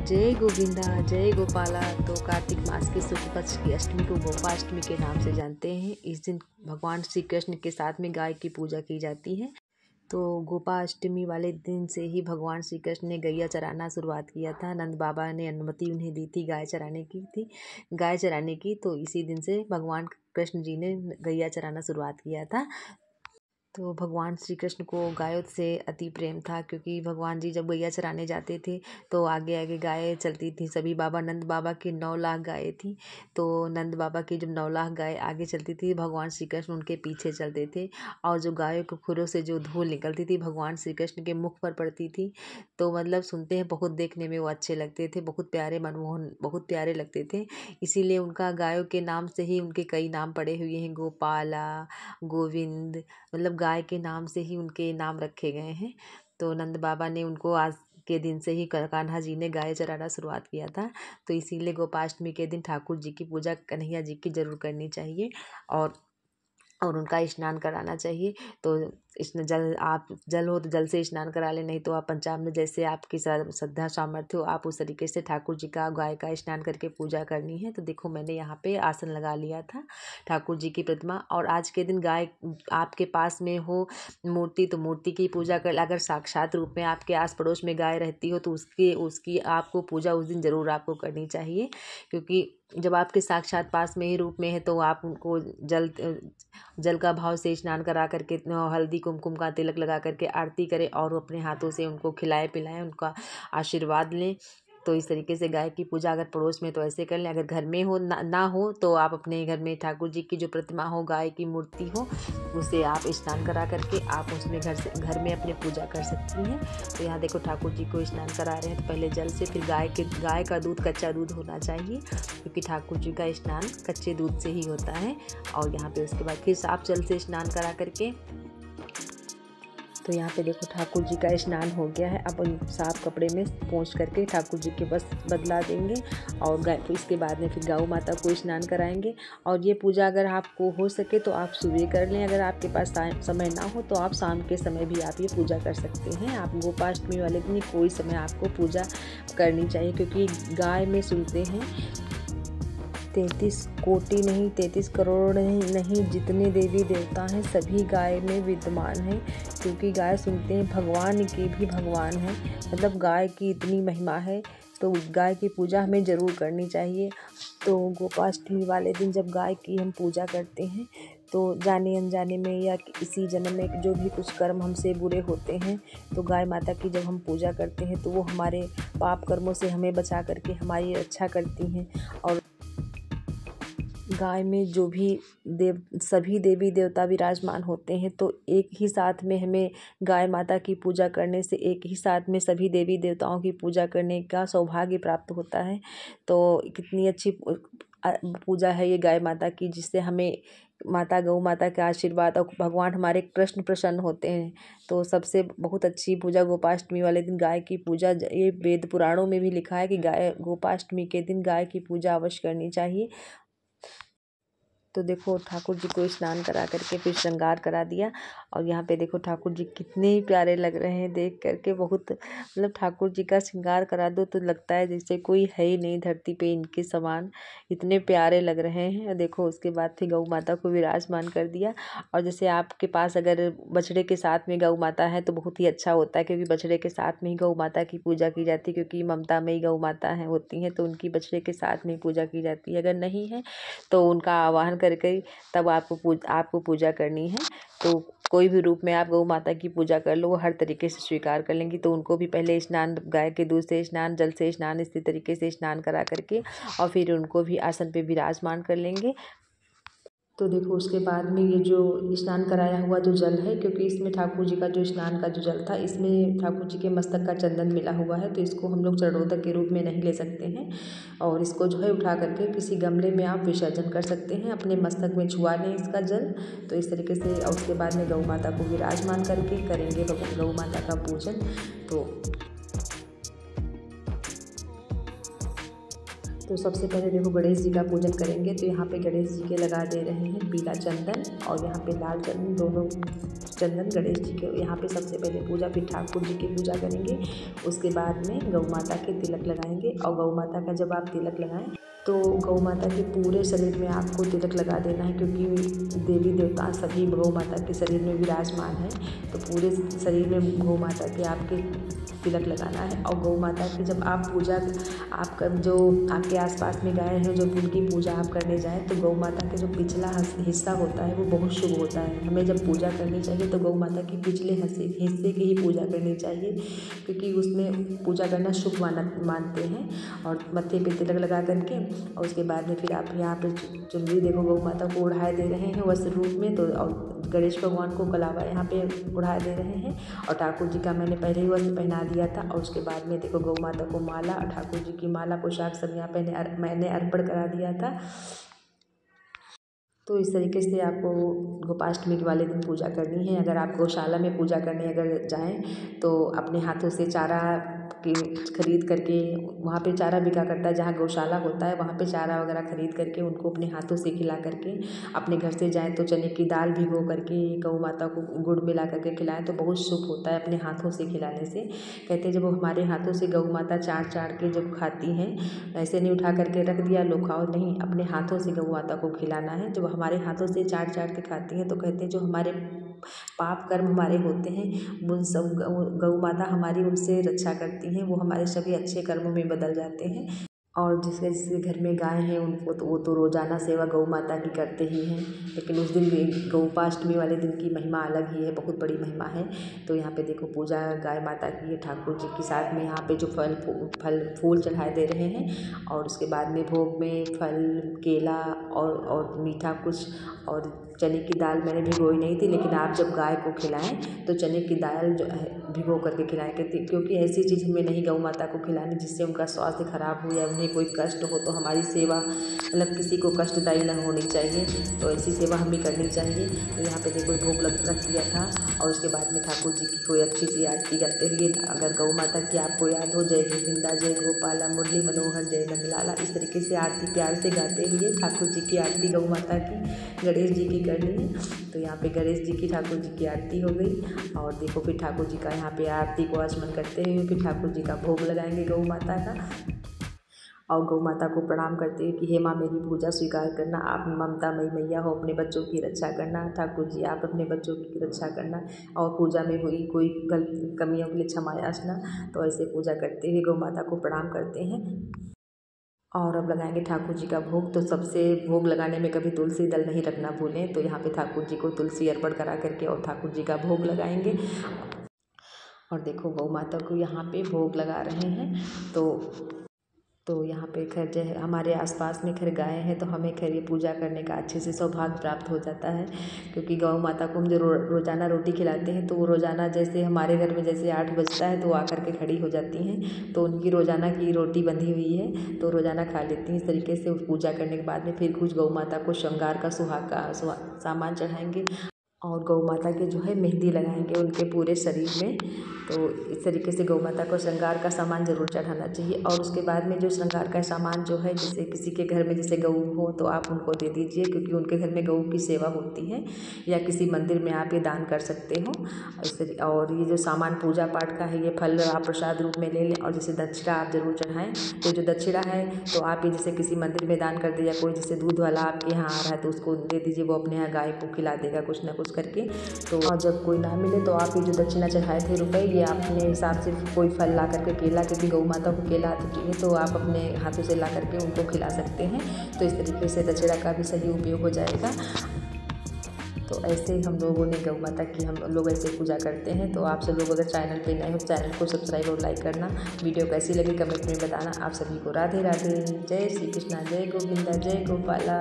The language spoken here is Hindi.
जय गोविंदा जय गोपाला। तो कार्तिक मास के शुक्ल पक्ष की अष्टमी को गोपाष्टमी के नाम से जानते हैं। इस दिन भगवान श्री कृष्ण के साथ में गाय की पूजा की जाती है। तो गोपाष्टमी वाले दिन से ही भगवान श्री कृष्ण ने गैया चराना शुरुआत किया था। नंद बाबा ने अनुमति उन्हें दी थी गाय चराने की। तो इसी दिन से भगवान कृष्ण जी ने गैया चराना शुरुआत किया था। तो भगवान श्री कृष्ण को गायों से अति प्रेम था, क्योंकि भगवान जी जब गैया चराने जाते थे तो आगे आगे गायें चलती थी। सभी बाबा नंद बाबा की 9 लाख गायें थी। तो नंद बाबा की जब 9 लाख गायें आगे चलती थी, भगवान श्री कृष्ण उनके पीछे चलते थे। और जो गायों के खुरों से जो धूल निकलती थी भगवान श्री कृष्ण के मुख पर पड़ती थी। तो मतलब सुनते हैं बहुत देखने में वो अच्छे लगते थे, बहुत प्यारे मनमोहन बहुत प्यारे लगते थे। इसीलिए उनका गायों के नाम से ही उनके कई नाम पड़े हुए हैं, गोपाला, गोविंद, मतलब गाय के नाम से ही उनके नाम रखे गए हैं। तो नंद बाबा ने उनको आज के दिन से ही कान्हा जी ने गाय चराना शुरुआत किया था। तो इसीलिए गोपाष्टमी के दिन ठाकुर जी की पूजा कन्हैया जी की जरूर करनी चाहिए और उनका स्नान कराना चाहिए। तो इसमें जल हो तो जल से स्नान करा लें, नहीं तो आप पंचामृत, जैसे आपकी श्रद्धा सामर्थ्य हो आप उस तरीके से ठाकुर जी का गाय का स्नान करके पूजा करनी है। तो देखो मैंने यहाँ पे आसन लगा लिया था ठाकुर जी की प्रतिमा। और आज के दिन गाय आपके पास में हो मूर्ति तो मूर्ति की पूजा कर, अगर साक्षात रूप में आपके आस पड़ोस में गाय रहती हो तो उसकी आपको पूजा उस दिन ज़रूर आपको करनी चाहिए। क्योंकि जब आपके साक्षात पास में ही रूप में है तो आप उनको जल का भाव से स्नान करा करके हल्दी कुमकुम का तिलक लगा करके आरती करें और अपने हाथों से उनको खिलाएं पिलाएं, उनका आशीर्वाद लें। तो इस तरीके से गाय की पूजा अगर पड़ोस में तो ऐसे कर लें। अगर घर में हो ना हो तो आप अपने घर में ठाकुर जी की जो प्रतिमा हो, गाय की मूर्ति हो, उसे आप स्नान करा करके आप उसमें घर में अपने पूजा कर सकती हैं। तो यहाँ देखो ठाकुर जी को स्नान करा रहे हैं। तो पहले जल से, फिर गाय का दूध कच्चा दूध होना चाहिए, क्योंकि ठाकुर जी का स्नान कच्चे दूध से ही होता है। और यहाँ पे उसके बाद फिर साफ जल से स्नान करा करके, तो यहाँ पे देखो ठाकुर जी का स्नान हो गया है। अब साफ कपड़े में पोंछ करके ठाकुर जी के बस बदला देंगे और इसके बाद में फिर गौ माता को स्नान कराएंगे। और ये पूजा अगर आपको हो सके तो आप सुबह कर लें, अगर आपके पास समय ना हो तो आप शाम के समय भी आप ये पूजा कर सकते हैं। आप गोपाष्टमी वाले दिन कोई समय आपको पूजा करनी चाहिए, क्योंकि गाय में सुनते हैं 33 कोटि नहीं 33 करोड़ नहीं जितने देवी देवता हैं सभी गाय में विद्यमान हैं। क्योंकि गाय सुनते हैं भगवान के भी भगवान है, मतलब गाय की इतनी महिमा है। तो गाय की पूजा हमें ज़रूर करनी चाहिए। तो गोपाष्टमी वाले दिन जब गाय की हम पूजा करते हैं तो जाने अनजाने में या इसी जन्म में जो भी कुछ कर्म हमसे बुरे होते हैं, तो गाय माता की जब हम पूजा करते हैं तो वो हमारे पाप कर्मों से हमें बचा करके हमारी रक्षा करती हैं। और गाय में जो भी सभी देवी देवता विराजमान होते हैं, तो एक ही साथ में हमें गाय माता की पूजा करने से एक ही साथ में सभी देवी देवताओं की पूजा करने का सौभाग्य प्राप्त होता है। तो कितनी अच्छी पूजा है ये गाय माता की, जिससे हमें गौ माता का आशीर्वाद और भगवान हमारे कृष्ण प्रसन्न होते हैं। तो सबसे बहुत अच्छी पूजा गोपाष्टमी वाले दिन गाय की पूजा, ये वेद पुराणों में भी लिखा है कि गोपाष्टमी के दिन गाय की पूजा अवश्य करनी चाहिए। तो देखो ठाकुर जी को स्नान करा करके फिर श्रृंगार करा दिया। और यहाँ पे देखो ठाकुर जी कितने ही प्यारे लग रहे हैं, देख करके बहुत, मतलब ठाकुर जी का श्रृंगार करा दो तो लगता है जैसे कोई है ही नहीं धरती पे इनके समान, इतने प्यारे लग रहे हैं। देखो उसके बाद फिर गौ माता को विराजमान कर दिया। और जैसे आपके पास अगर बछड़े के साथ में गौ माता है तो बहुत ही अच्छा होता है, क्योंकि बछड़े के साथ में ही गौ माता की पूजा की जाती है, क्योंकि ममता में ही गौ माता होती हैं, तो उनकी बछड़े के साथ में पूजा की जाती है। अगर नहीं है तो उनका आवाहन करके तब आपको पूजा करनी है। तो कोई भी रूप में आप गौ माता की पूजा कर लो, वो हर तरीके से स्वीकार कर लेंगी। तो उनको भी पहले स्नान, गाय के दूध से स्नान, जल से स्नान, इसी तरीके से स्नान करा करके और फिर उनको भी आसन पे विराजमान कर लेंगे। तो देखो उसके बाद में ये जो स्नान कराया हुआ जो जल है, क्योंकि इसमें ठाकुर जी का जो स्नान का जो जल था इसमें ठाकुर जी के मस्तक का चंदन मिला हुआ है, तो इसको हम लोग चरणोदक के रूप में नहीं ले सकते हैं। और इसको जो है उठा करके किसी गमले में आप विसर्जन कर सकते हैं, अपने मस्तक में छुआ लें इसका जल। तो इस तरीके से और उसके बाद में गौ माता को विराजमान करके करेंगे गौ माता का पूजन। तो सबसे पहले देखो गणेश जी का पूजन करेंगे। तो यहाँ पे गणेश जी के लगा दे रहे हैं पीला चंदन और यहाँ पे लाल चंदन, दोनों चंदन गणेश जी के यहाँ पे सबसे पहले पूजा, फिर ठाकुर जी की पूजा करेंगे। उसके बाद में गौ माता के तिलक लगाएंगे। और गौ माता का जब आप तिलक लगाएं तो गौ माता के पूरे शरीर में आपको तिलक लगा देना है, क्योंकि देवी देवता सभी गौ माता के शरीर में विराजमान है। तो पूरे शरीर में गौ माता के आपके तिलक लगाना है। और गौ माता की जब आप पूजा, आपका जो आपके आसपास में गाय हैं, जब उनकी पूजा आप करने जाएं तो गौ माता के जो पिछला हिस्सा होता है वो बहुत शुभ होता है। हमें जब पूजा करनी चाहिए तो गौ माता के पिछले हिस्से की ही पूजा करनी चाहिए, क्योंकि उसमें पूजा करना शुभ मानते हैं। और मत्थे पे तिलक लगा करके और उसके बाद में फिर आप यहाँ पे चुनरी देखो गौ माता को ओढ़ाए दे रहे हैं वस्त्र रूप में। तो और गणेश भगवान को कलावा यहाँ पे ओढ़ाए दे रहे हैं। और ठाकुर जी का मैंने पहले ही वस्त्र पहना दिया था। और उसके बाद में देखो गौ माता को माला और ठाकुर जी की माला पोशाक सब यहाँ मैंने अर्पण करा दिया था। तो इस तरीके से आपको गोपाष्टमी के वाले दिन पूजा करनी है। अगर आप गौशाला में पूजा करने अगर जाएं तो अपने हाथों से चारा खरीद करके, वहाँ पे चारा बिका करता है, जहाँ गौशाला होता है वहाँ पे चारा वगैरह खरीद करके उनको अपने हाथों से खिला करके अपने घर से जाएं। तो चने की दाल भिगो करके गौ माता को गुड़ मिला करके खिलाएं तो बहुत शुभ होता है अपने हाथों से खिलाने से। कहते हैं जब हमारे हाथों से गौ माता चार के जब खाती हैं, ऐसे नहीं उठा करके रख दिया लो खाओ, नहीं, अपने हाथों से गौ माता को खिलाना है। जब हमारे हाथों से चाट के खाती हैं तो कहते हैं जो हमारे पाप कर्म हमारे होते हैं उन सब गौ माता हमारी उनसे रक्षा करती हैं, वो हमारे सभी अच्छे कर्मों में बदल जाते हैं। और जिसके घर में गाय हैं उनको तो वो तो रोज़ाना सेवा गौ माता की करते ही हैं, लेकिन उस दिन गोपाष्टमी वाले दिन की महिमा अलग ही है, बहुत बड़ी महिमा है। तो यहाँ पे देखो पूजा गाय माता की है ठाकुर जी के साथ में। यहाँ पे जो फल फूल चढ़ाए दे रहे हैं और उसके बाद में भोग में फल, केला और मीठा कुछ, और चने की दाल मैंने भिगोई नहीं थी, लेकिन आप जब गाय को खिलाएं तो चने की दाल जो है भिगो करके खिलाएं, क्योंकि ऐसी चीज़ हमें नहीं गौ माता को खिलानी जिससे उनका स्वास्थ्य खराब हो या उन्हें कोई कष्ट हो। तो हमारी सेवा मतलब किसी को कष्टदायी न होनी चाहिए, तो ऐसी सेवा हमें करनी चाहिए। तो यहाँ पे देखो भोग रख दिया था। और उसके बाद में ठाकुर जी की कोई अच्छी सी आरती करते हुए, अगर गौ माता की आपको याद हो, जय गोविंदा जय गोपाला मुरली मनोहर जय नंदलाला, इस तरीके से आरती प्यार से गाते हुए ठाकुर जी की आरती गौ माता की गणेश जी की करनी है। तो यहाँ पे गणेश जी की ठाकुर जी की आरती हो गई। और देखो फिर ठाकुर जी का यहाँ पे आरती को आचमन करते हुए फिर ठाकुर जी का भोग लगाएंगे गौ माता का। और गौ माता को प्रणाम करते हुए कि हे माँ मेरी पूजा स्वीकार करना, आप ममतामयी मैया हो, अपने बच्चों की रक्षा करना। ठाकुर जी आप अपने बच्चों की रक्षा करना और पूजा में हुई कोई कमियों के लिए क्षमा याचना। तो ऐसे पूजा करते हुए गौ माता को प्रणाम करते हैं। और अब लगाएंगे ठाकुर जी का भोग। तो सबसे भोग लगाने में कभी तुलसी दल नहीं रखना भूलें। तो यहाँ पे ठाकुर जी को तुलसी अर्पण करा करके और ठाकुर जी का भोग लगाएंगे। और देखो गौ माता को यहाँ पे भोग लगा रहे हैं। तो यहाँ पे खैर जो हमारे आसपास में खैर गाय है तो हमें खैर ये पूजा करने का अच्छे से सौभाग्य प्राप्त हो जाता है, क्योंकि गौ माता को हम जो रोज़ाना रोटी खिलाते हैं तो वो रोज़ाना जैसे हमारे घर में जैसे 8 बजता है तो आकर के खड़ी हो जाती हैं। तो उनकी रोज़ाना की रोटी बंधी हुई है तो रोज़ाना खा लेती हैं। इस तरीके से पूजा करने के बाद में फिर कुछ गौ माता को श्रृंगार का सुहाग का सामान चढ़ाएँगे और गौ माता के जो है मेहंदी लगाएंगे उनके पूरे शरीर में। तो इस तरीके से गौ माता को श्रृंगार का सामान ज़रूर चढ़ाना चाहिए। और उसके बाद में जो श्रृंगार का सामान जो है, जैसे किसी के घर में जैसे गऊ हो तो आप उनको दे दीजिए, क्योंकि उनके घर में गऊ की सेवा होती है, या किसी मंदिर में आप ये दान कर सकते हो। और ये जो सामान पूजा पाठ का है ये फल आप प्रसाद रूप में ले लें। और जैसे दक्षिणा आप ज़रूर चढ़ाएँ। तो जो दक्षिणा है तो आप ये जैसे किसी मंदिर में दान कर दे, या कोई जैसे दूध वाला आपके यहाँ आ रहा है तो उसको दे दीजिए, वो अपने यहाँ गाय को खिला देगा कुछ ना कुछ करके। तो और जब कोई ना मिले तो आप ये जो दक्षिणा चढ़ाए थे रुपए, ये अपने हिसाब से कोई फल ला करके, केला, क्योंकि गौ माता को केला चाहिए तो आप अपने हाथों से ला करके उनको खिला सकते हैं। तो इस तरीके से दक्षिणा का भी सही उपयोग हो जाएगा। तो ऐसे हम लोगों ने गौ माता की हम लोग ऐसे पूजा करते हैं। तो आप सब लोग अगर चैनल पे नए हो चैनल को सब्सक्राइब और लाइक करना। वीडियो कैसी लगी कमेंट में बताना। आप सभी को राधे राधे, जय श्री कृष्णा, जय गोविंदा, जय गोपाला।